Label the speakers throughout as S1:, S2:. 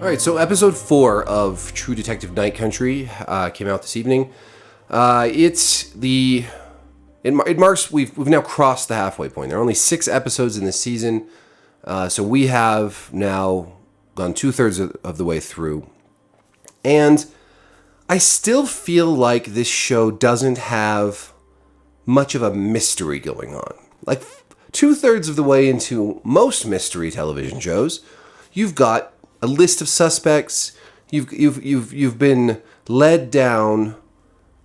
S1: All right, so episode 4 of True Detective Night Country came out this evening. It marks we've now crossed the halfway point. There are only 6 episodes in this season, so we have now gone 2/3 of the way through, and I still feel like this show doesn't have much of a mystery going on. Like 2/3 of the way into most mystery television shows, you've got a list of suspects. You've been led down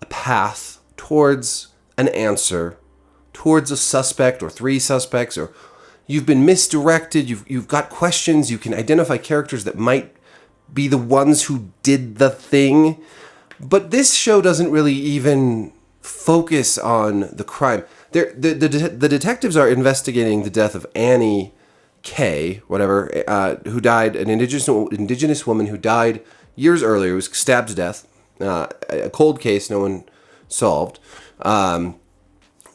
S1: a path towards an answer, towards a suspect or 3 suspects, or you've been misdirected. You've got questions. You can identify characters that might be the ones who did the thing. But this show doesn't really even focus on the crime. The detectives are investigating the death of Annie K, who died, an indigenous woman who died years earlier, was stabbed to death. A cold case no one solved. They're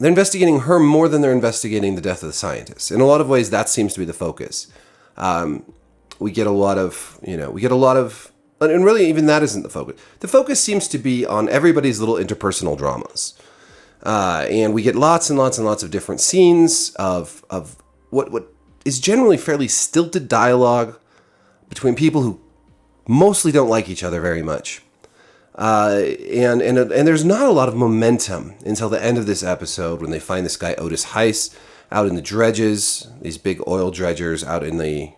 S1: investigating her more than they're investigating the death of the scientist. In a lot of ways, that seems to be the focus. We get a lot of, and really even that isn't the focus. The focus seems to be on everybody's little interpersonal dramas. And we get lots and lots and lots of different scenes of what is generally fairly stilted dialogue between people who mostly don't like each other very much. And there's not a lot of momentum until the end of this episode when they find this guy Otis Heiss out in the dredges, these big oil dredgers out in the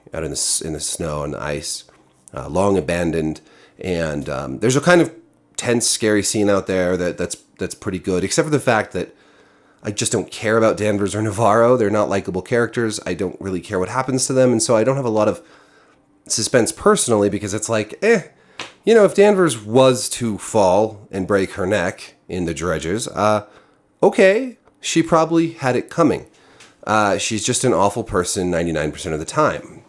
S1: snow and ice, long abandoned. And there's a kind of tense, scary scene out there that's pretty good, except for the fact that I just don't care about Danvers or Navarro. They're not likable characters. I don't really care what happens to them, and so I don't have a lot of suspense personally, because it's like, if Danvers was to fall and break her neck in the dredges, okay, she probably had it coming. She's just an awful person 99% of the time.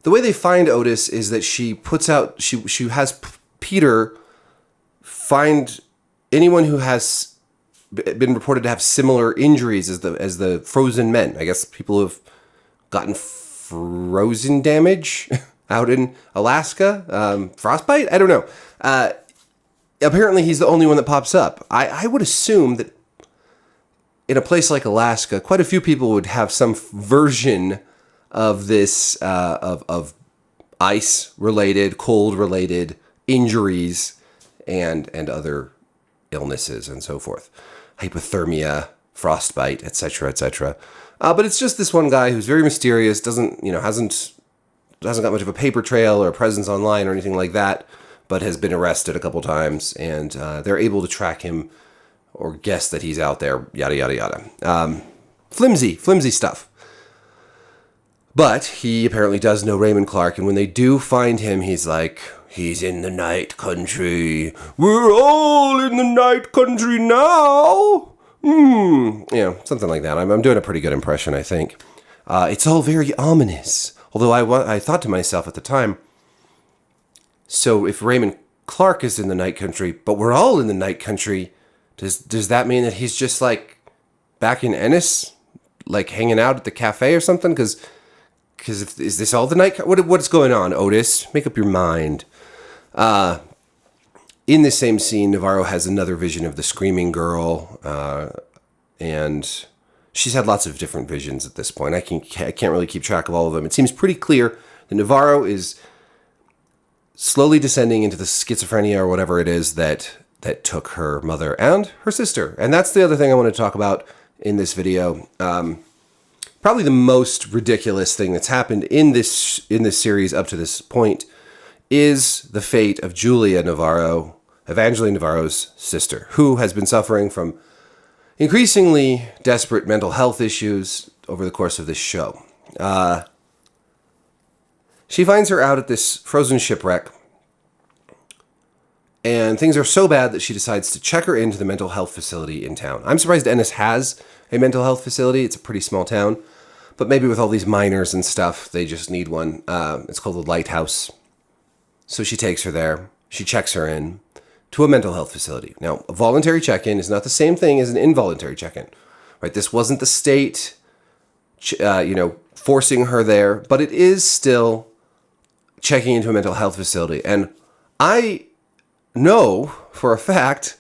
S1: The way they find Otis is that she has Peter find anyone who has been reported to have similar injuries as the frozen men. I guess people who have gotten frozen damage out in Alaska, frostbite. I don't know. Apparently, he's the only one that pops up. I would assume that in a place like Alaska, quite a few people would have some version of this of ice-related, cold-related injuries and other illnesses and so forth. Hypothermia, frostbite, etc., etc. But it's just this one guy who's very mysterious, hasn't got much of a paper trail or a presence online or anything like that, but has been arrested a couple times, and they're able to track him or guess that he's out there, yada, yada, yada. Flimsy stuff. But he apparently does know Raymond Clark, and when they do find him, he's like, he's in the night country. We're all in the night country now. Something like that. I'm doing a pretty good impression, I think. It's all very ominous. Although I thought to myself at the time, so if Raymond Clark is in the night country, but we're all in the night country, does that mean that he's just like back in Ennis, like hanging out at the cafe or something? Because is this all the night? What's going on, Otis? Make up your mind. In the same scene, Navarro has another vision of the screaming girl, and she's had lots of different visions at this point. I can't really keep track of all of them. It seems pretty clear that Navarro is slowly descending into the schizophrenia or whatever it is that took her mother and her sister. And that's the other thing I want to talk about in this video. Probably the most ridiculous thing that's happened in this series up to this point is the fate of Julia Navarro, Evangeline Navarro's sister, who has been suffering from increasingly desperate mental health issues over the course of this show. She finds her out at this frozen shipwreck, and things are so bad that she decides to check her into the mental health facility in town. I'm surprised Ennis has a mental health facility. It's a pretty small town, but maybe with all these miners and stuff, they just need one. It's called the Lighthouse. So she takes her there. She checks her in to a mental health facility. Now, a voluntary check-in is not the same thing as an involuntary check-in, right? This wasn't the state, forcing her there, but it is still checking into a mental health facility. And I know for a fact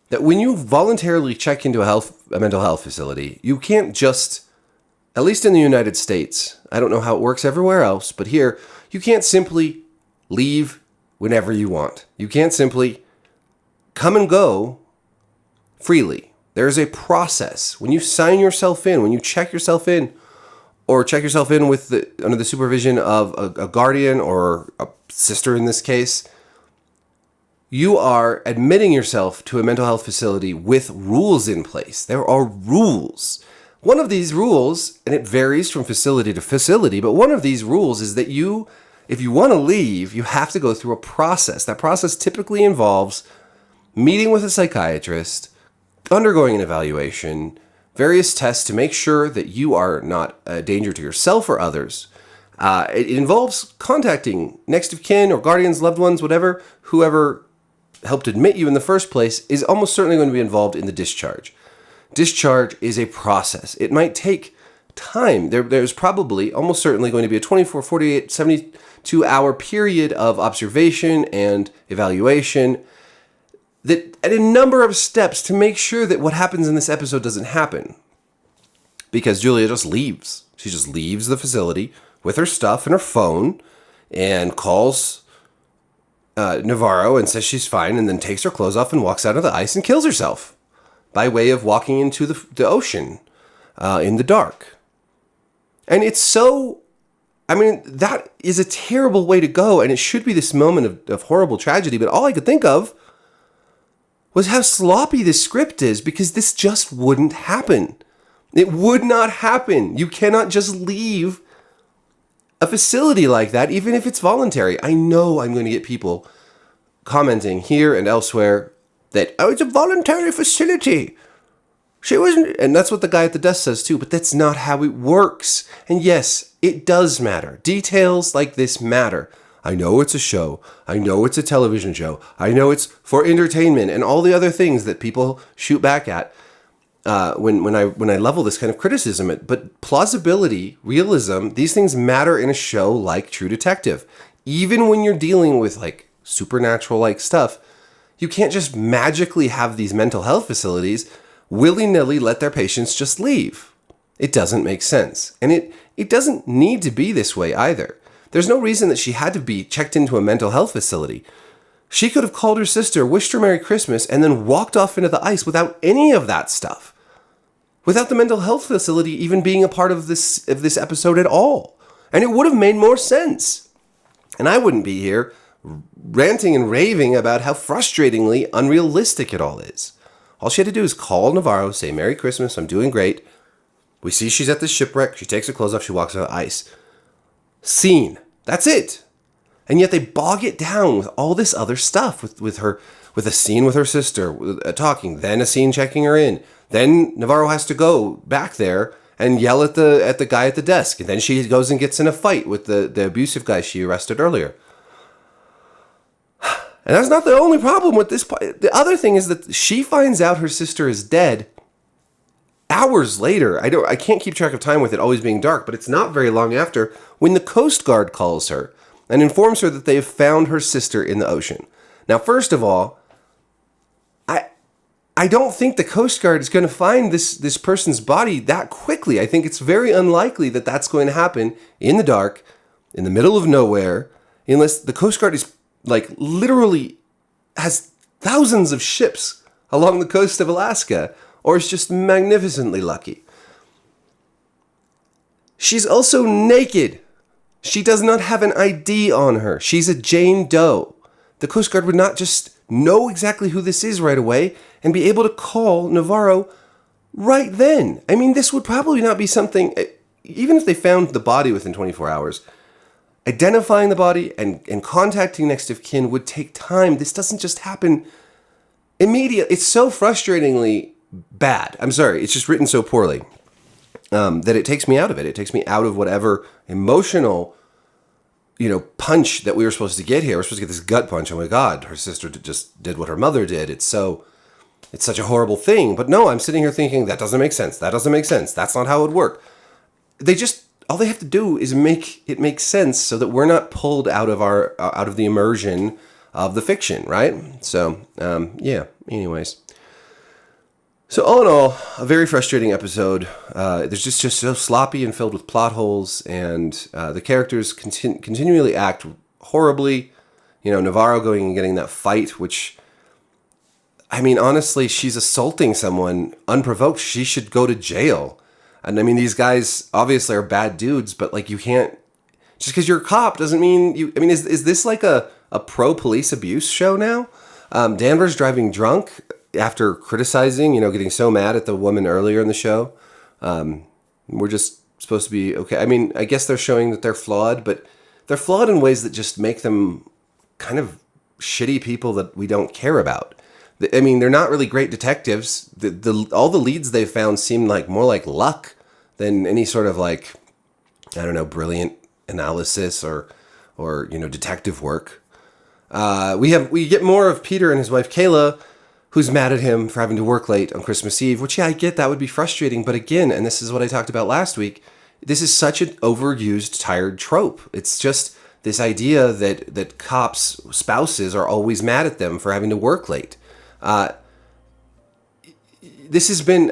S1: that when you voluntarily check into a mental health facility, you can't just, at least in the United States, I don't know how it works everywhere else, but here, you can't simply leave whenever you want. You can't simply come and go freely. There's a process. When you sign yourself in, when you check yourself in, or check yourself in with under the supervision of a guardian or a sister in this case, you are admitting yourself to a mental health facility with rules in place. There are rules. One of these rules, and it varies from facility to facility, but one of these rules is that if you want to leave, you have to go through a process. That process typically involves meeting with a psychiatrist, undergoing an evaluation, various tests to make sure that you are not a danger to yourself or others. It involves contacting next of kin or guardians, loved ones, whatever, whoever helped admit you in the first place is almost certainly going to be involved in the discharge. Discharge is a process. It might take time. There's probably almost certainly going to be a 24, 48, 72-hour period of observation and evaluation that at a number of steps to make sure that what happens in this episode doesn't happen. Because Julia just leaves. She just leaves the facility with her stuff and her phone and calls Navarro and says she's fine, and then takes her clothes off and walks out of the ice and kills herself by way of walking into the ocean in the dark. And it's so... that is a terrible way to go, and it should be this moment of horrible tragedy, but all I could think of was how sloppy this script is, because this just wouldn't happen. It would not happen. You cannot just leave a facility like that, even if it's voluntary. I know I'm going to get people commenting here and elsewhere that, oh, it's a voluntary facility. She wasn't, and that's what the guy at the desk says too, but that's not how it works. And yes, it does matter. Details like this matter. I know it's a show. I know it's a television show. I know it's for entertainment and all the other things that people shoot back at when I level this kind of criticism. But plausibility, realism, these things matter in a show like True Detective. Even when you're dealing with like supernatural like stuff, you can't just magically have these mental health facilities willy-nilly let their patients just leave. It doesn't make sense. And it doesn't need to be this way either. There's no reason that she had to be checked into a mental health facility. She could have called her sister, wished her Merry Christmas, and then walked off into the ice without any of that stuff. Without the mental health facility even being a part of this episode at all. And it would have made more sense. And I wouldn't be here ranting and raving about how frustratingly unrealistic it all is. All she had to do is call Navarro, say, Merry Christmas, I'm doing great. We see she's at the shipwreck. She takes her clothes off. She walks on the ice. Scene. That's it. And yet they bog it down with all this other stuff, with a scene with her sister talking, then a scene checking her in. Then Navarro has to go back there and yell at the guy at the desk. And then she goes and gets in a fight with the abusive guy she arrested earlier. And that's not the only problem with this part. The other thing is that she finds out her sister is dead hours later. I can't keep track of time with it always being dark, but it's not very long after when the Coast Guard calls her and informs her that they have found her sister in the ocean. Now, first of all, I don't think the Coast Guard is going to find this person's body that quickly. I think it's very unlikely that that's going to happen in the dark, in the middle of nowhere, unless the Coast Guard is like literally has thousands of ships along the coast of Alaska, or is just magnificently lucky. She's also naked. She does not have an ID on her. She's a Jane Doe. The Coast Guard would not just know exactly who this is right away and be able to call Navarro right then. I mean, this would probably not be something, even if they found the body within 24 hours, identifying the body and contacting next of kin would take time. This doesn't just happen immediately. It's so frustratingly bad. I'm sorry, it's just written so poorly that it takes me out of it. It takes me out of whatever emotional, punch that we were supposed to get here. We're supposed to get this gut punch. Oh my God, her sister just did what her mother did. It's such a horrible thing. But no, I'm sitting here thinking, that doesn't make sense. That doesn't make sense. That's not how it would work. They just all they have to do is make it make sense so that we're not pulled out of the immersion of the fiction, right? So, yeah, anyways. So all in all, a very frustrating episode. There's just so sloppy and filled with plot holes, and the characters continually act horribly. You know, Navarro going and getting that fight, which, I mean, honestly, she's assaulting someone unprovoked. She should go to jail. And I mean, these guys obviously are bad dudes, but like, you can't, just because you're a cop doesn't mean you, I mean, is this like a pro-police abuse show now? Danvers driving drunk after criticizing, getting so mad at the woman earlier in the show. We're just supposed to be okay. I mean, I guess they're showing that they're flawed, but they're flawed in ways that just make them kind of shitty people that we don't care about. I mean, they're not really great detectives. All the leads they've found seem like more like luck than any sort of like, I don't know, brilliant analysis or detective work. We get more of Peter and his wife Kayla, who's mad at him for having to work late on Christmas Eve, which, yeah, I get that would be frustrating. But again, and this is what I talked about last week, this is such an overused, tired trope. It's just this idea that cops' spouses are always mad at them for having to work late. This has been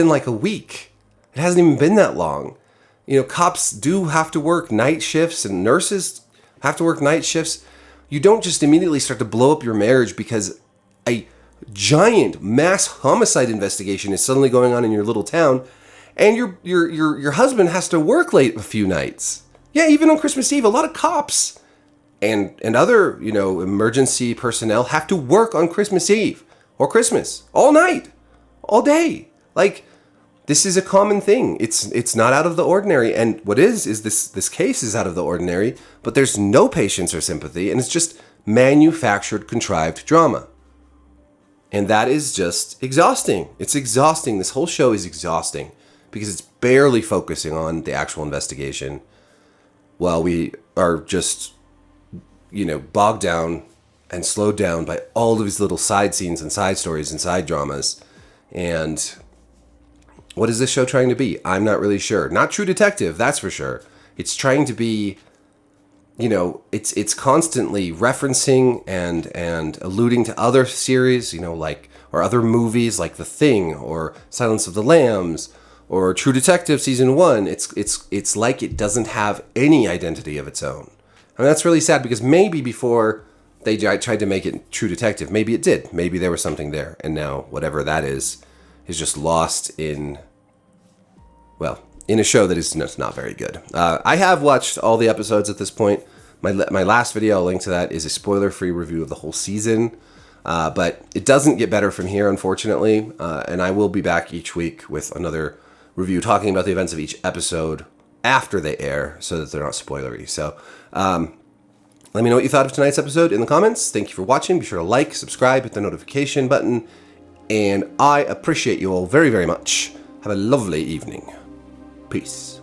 S1: like a week. It hasn't even been that long. Cops do have to work night shifts, and nurses have to work night shifts. You don't just immediately start to blow up your marriage because a giant mass homicide investigation is suddenly going on in your little town, and your husband has to work late a few nights. Yeah, even on Christmas Eve, a lot of cops and other, emergency personnel have to work on Christmas Eve or Christmas all night, all day. Like, this is a common thing. It's not out of the ordinary. And what is this case is out of the ordinary, but there's no patience or sympathy, and it's just manufactured, contrived drama. And that is just exhausting. It's exhausting. This whole show is exhausting because it's barely focusing on the actual investigation while we are just, bogged down and slowed down by all of these little side scenes and side stories and side dramas. And what is this show trying to be? I'm not really sure. Not True Detective, that's for sure. It's trying to be, it's constantly referencing and alluding to other series, or other movies like The Thing or Silence of the Lambs or True Detective Season 1. It's like it doesn't have any identity of its own. And that's really sad because maybe before they tried to make it True Detective, maybe it did. Maybe there was something there. And now whatever that is just lost in a show that is just not very good. I have watched all the episodes at this point. My last video, I'll link to that, is a spoiler-free review of the whole season. But it doesn't get better from here, unfortunately. And I will be back each week with another review talking about the events of each episode after they air so that they're not spoilery. So let me know what you thought of tonight's episode in the comments. Thank you for watching. Be sure to like, subscribe, hit the notification button. And I appreciate you all very, very much. Have a lovely evening. Peace.